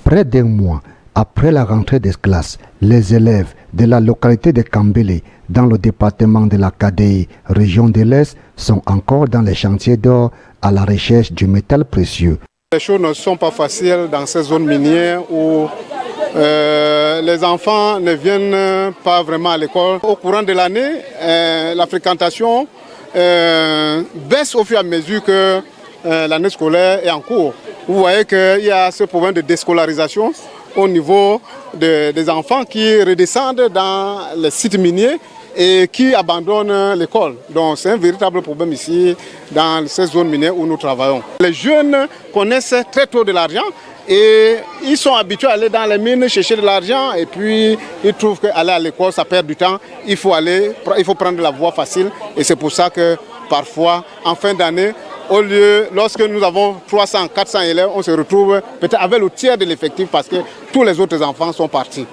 Près d'un mois après la rentrée des classes, les élèves de la localité de Kambélé, dans le département de la KDI, région de l'Est, sont encore dans les chantiers d'or à la recherche du métal précieux. Les choses ne sont pas faciles dans ces zones minières où les enfants ne viennent pas vraiment à l'école. Au courant de l'année, la fréquentation baisse au fur et à mesure que l'année scolaire est en cours. Vous voyez qu'il y a ce problème de déscolarisation au niveau des enfants qui redescendent dans les sites miniers et qui abandonnent l'école. Donc c'est un véritable problème ici dans ces zones minières où nous travaillons. Les jeunes connaissent très tôt de l'argent et ils sont habitués à aller dans les mines chercher de l'argent et puis ils trouvent qu'aller à l'école ça perd du temps. Il faut prendre la voie facile et c'est pour ça que parfois en fin d'année, au lieu, lorsque nous avons 300, 400 élèves, on se retrouve peut-être avec le tiers de l'effectif parce que tous les autres enfants sont partis.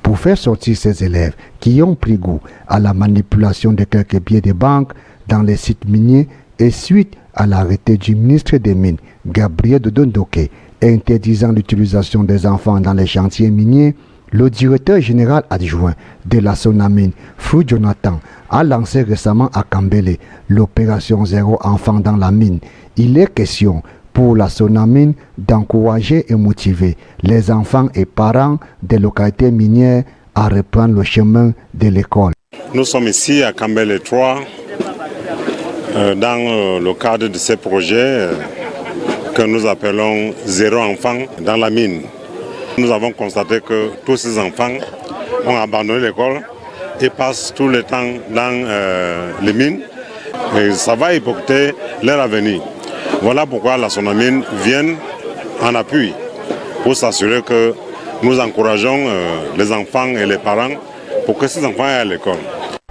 Pour faire sortir ces élèves qui ont pris goût à la manipulation de quelques billets de banque dans les sites miniers et suite à l'arrêté du ministre des Mines, Gabriel Dodondoké, interdisant l'utilisation des enfants dans les chantiers miniers, le directeur général adjoint de la Sonamine, Fou Jonathan, a lancé récemment à Kambélé l'opération Zéro enfant dans la mine. Il est question pour la Sonamine d'encourager et motiver les enfants et parents des localités minières à reprendre le chemin de l'école. Nous sommes ici à Kambélé 3 dans le cadre de ce projet que nous appelons Zéro enfant dans la mine. Nous avons constaté que tous ces enfants ont abandonné l'école et passent tout le temps dans les mines et ça va hypothéquer leur avenir. Voilà pourquoi la Sonamine vient en appui pour s'assurer que nous encourageons les enfants et les parents pour que ces enfants aillent à l'école.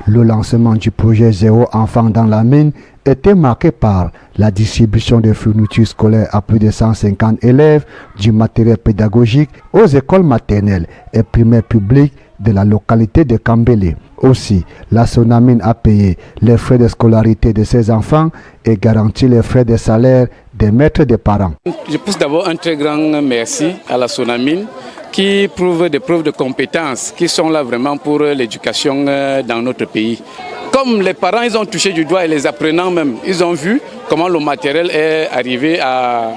Le lancement du projet Zéro enfant dans la mine était marqué par la distribution de fournitures scolaires à plus de 150 élèves, du matériel pédagogique aux écoles maternelles et primaires publiques de la localité de Kambélé. Aussi, la Sonamine a payé les frais de scolarité de ses enfants et garanti les frais de salaire des maîtres des parents. Je pousse d'abord un très grand merci à la Sonamine qui prouve des preuves de compétences qui sont là vraiment pour l'éducation dans notre pays. Comme les parents, ils ont touché du doigt et les apprenants même, ils ont vu comment le matériel est arrivé à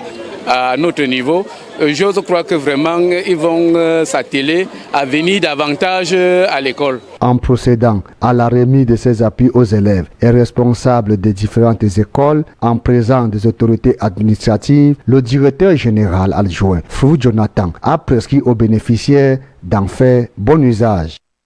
notre niveau. J'ose croire que vraiment, ils vont s'atteler à venir davantage à l'école. En procédant à la remise de ces appuis aux élèves et responsables des différentes écoles, en présence des autorités administratives, le directeur général adjoint, Fou Jonathan, a prescrit aux bénéficiaires d'en faire bon usage.